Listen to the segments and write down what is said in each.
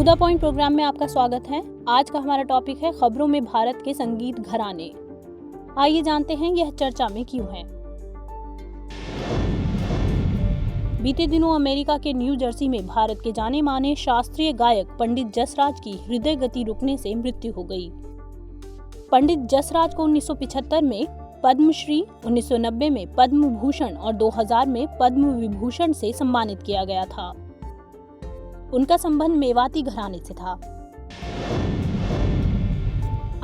To the point programme में आपका स्वागत है। आज का हमारा टॉपिक है खबरों में भारत के संगीत घराने। आइए जानते हैं यह चर्चा में क्यों है। बीते दिनों अमेरिका के न्यू जर्सी में भारत के जाने माने शास्त्रीय गायक पंडित जसराज की हृदय गति रुकने से मृत्यु हो गई। पंडित जसराज को 1975 में पद्मश्री, 1990 में पद्म भूषण और 2000 में पद्म विभूषण से सम्मानित किया गया था। उनका संबंध मेवाती घराने से था।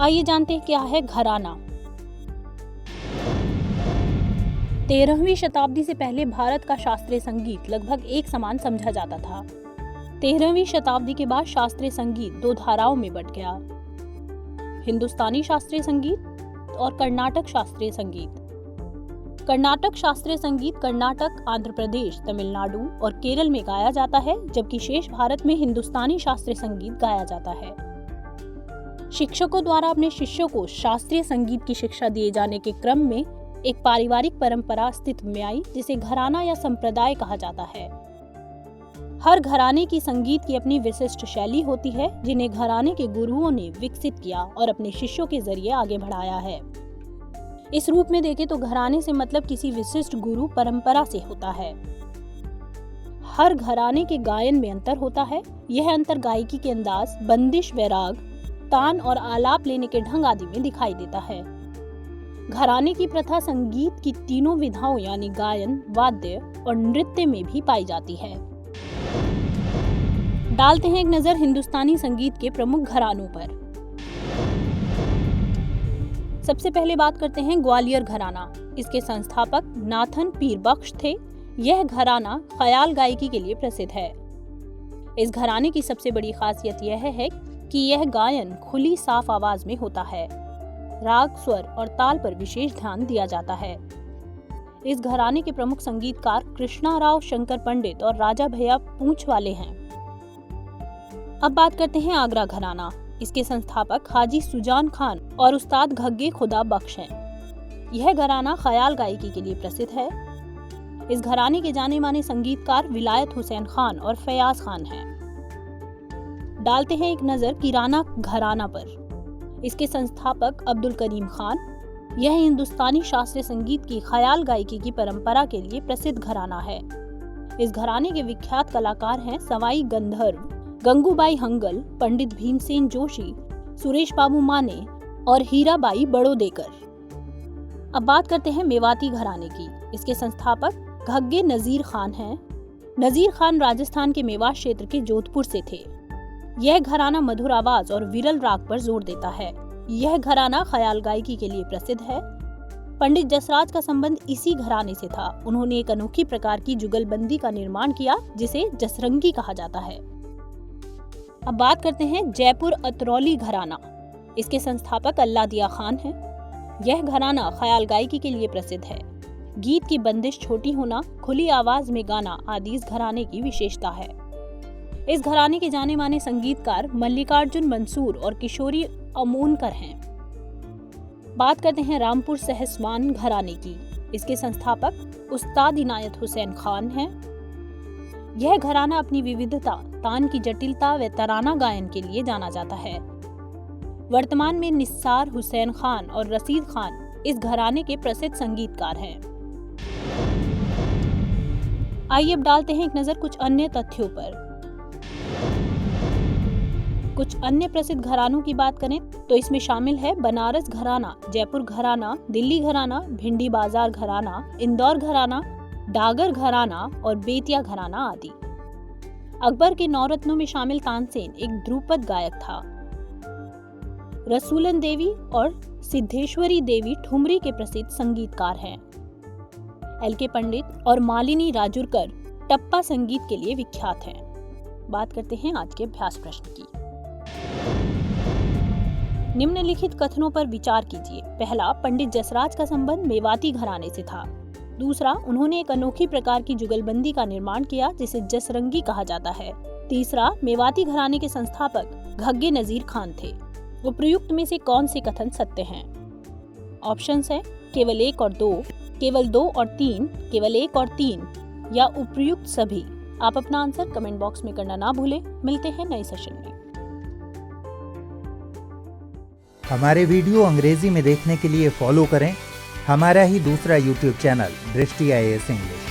आइए जानते हैं क्या है घराना। 13वीं शताब्दी से पहले भारत का शास्त्रीय संगीत लगभग एक समान समझा जाता था। 13वीं शताब्दी के बाद शास्त्रीय संगीत दो धाराओं में बंट गया, हिंदुस्तानी शास्त्रीय संगीत और कर्नाटक शास्त्रीय संगीत। कर्नाटक शास्त्रीय संगीत कर्नाटक, आंध्र प्रदेश, तमिलनाडु और केरल में गाया जाता है, जबकि शेष भारत में हिंदुस्तानी शास्त्रीय संगीत गाया जाता है। शिक्षकों द्वारा अपने शिष्यों को शास्त्रीय संगीत की शिक्षा दिए जाने के क्रम में एक पारिवारिक परंपरा अस्तित्व में आई, जिसे घराना या संप्रदाय कहा जाता है। हर घराने की संगीत की अपनी विशिष्ट शैली होती है, जिन्हें घराने के गुरुओं ने विकसित किया और अपने शिष्यों के जरिए आगे बढ़ाया है। इस रूप में देखें तो घराने से मतलब किसी विशिष्ट गुरु परंपरा से होता है। हर घराने के गायन में अंतर होता है। यह अंतर गायकी के अंदाज, बंदिश, वैराग, तान और आलाप लेने के ढंग आदि में दिखाई देता है। घराने की प्रथा संगीत की तीनों विधाओं यानी गायन, वाद्य और नृत्य में भी पाई जाती है। डालते हैं एक नजर हिंदुस्तानी संगीत के प्रमुख घरानों पर। सबसे पहले बात करते हैं ग्वालियर घराना। इसके संस्थापक नाथन पीर बख्श थे। यह घराना ख्याल गायकी के लिए प्रसिद्ध है। इस घराने की सबसे बड़ी खासियत यह है कि यह गायन खुली साफ आवाज में होता है। राग, स्वर और ताल पर विशेष ध्यान दिया जाता है। इस घराने के प्रमुख संगीतकार कृष्णाराव शंकर पंडित और राजा भैया पूंछ वाले हैं। अब बात करते हैं आगरा घराना। इसके संस्थापक हाजी सुजान खान और उस्ताद घग्गे खुदा बख्श हैं। यह घराना ख्याल गायकी के लिए प्रसिद्ध है। इस घराने के जाने माने संगीतकार विलायत हुसैन खान और फयाज खान हैं। डालते हैं एक नजर किराना घराना पर। इसके संस्थापक अब्दुल करीम खान। यह हिंदुस्तानी शास्त्रीय संगीत की ख्याल गायकी की परंपरा के लिए प्रसिद्ध घराना है। इस घराने के विख्यात कलाकार हैं सवाई गंधर्व, गंगूबाई हंगल, पंडित भीमसेन जोशी, सुरेश बाबू माने और हीराबाई बड़ोदेकर। अब बात करते हैं मेवाती घराने की। इसके संस्थापक घग्गे नजीर खान हैं। नजीर खान राजस्थान के मेवात क्षेत्र के जोधपुर से थे। यह घराना मधुर आवाज और विरल राग पर जोर देता है। यह घराना ख्याल गायकी के लिए प्रसिद्ध है। पंडित जसराज का संबंध इसी घराने से था। उन्होंने एक अनोखी प्रकार की जुगलबंदी का निर्माण किया, जिसे जसरंगी कहा जाता है। अब बात करते हैं जयपुर अतरौली घराना। इसके संस्थापक अल्लादिया खान हैं। यह घराना ख्याल गायकी के लिए प्रसिद्ध है। गीत की बंदिश छोटी होना, खुली आवाज में गाना आदि इस घराने की विशेषता है। इस घराने के जाने माने संगीतकार मल्लिकार्जुन मंसूर और किशोरी अमोनकर हैं। बात करते हैं रामपुर सहसवान घराने की। इसके संस्थापक उस्ताद इनायत हुसैन खान हैं। यह घराना अपनी विविधता, तान की जटिलता व तराना गायन के लिए जाना जाता है। वर्तमान में निस्सार हुसैन खान और रशीद खान इस घराने के प्रसिद्ध संगीतकार हैं। आइए अब डालते हैं एक नजर कुछ अन्य तथ्यों पर। कुछ अन्य प्रसिद्ध घरानों की बात करें तो इसमें शामिल है बनारस घराना, जयपुर घराना, दिल्ली घराना, भिंडी बाजार घराना, इंदौर घराना, डागर घराना और बेतिया घराना आदि। अकबर के नौरत्नों में शामिल तानसेन एक ध्रुपद गायक था। रसूलन देवी और सिद्धेश्वरी देवी ठुमरी के प्रसिद्ध संगीतकार हैं। एल.के. पंडित और मालिनी राजुरकर टप्पा संगीत के लिए विख्यात हैं। बात करते हैं आज के अभ्यास प्रश्न की। निम्नलिखित कथनों पर विचार कीजिए। पहला, पंडित जसराज का संबंध मेवाती घराने से था। दूसरा, उन्होंने एक अनोखी प्रकार की जुगलबंदी का निर्माण किया, जिसे जसरंगी कहा जाता है। तीसरा, मेवाती घराने के संस्थापक घग्गे नजीर खान थे। उपर्युक्त में से कौन से कथन सत्य हैं? ऑप्शंस हैं केवल 1 और 2, केवल 2 और 3, केवल 1 और 3 या उपर्युक्त सभी। आप अपना आंसर कमेंट बॉक्स में करना ना भूलें। मिलते हैं नए सेशन में। हमारे वीडियो अंग्रेजी में देखने के लिए फॉलो करें हमारा ही दूसरा यूट्यूब चैनल दृष्टि IAS इंग्लिश।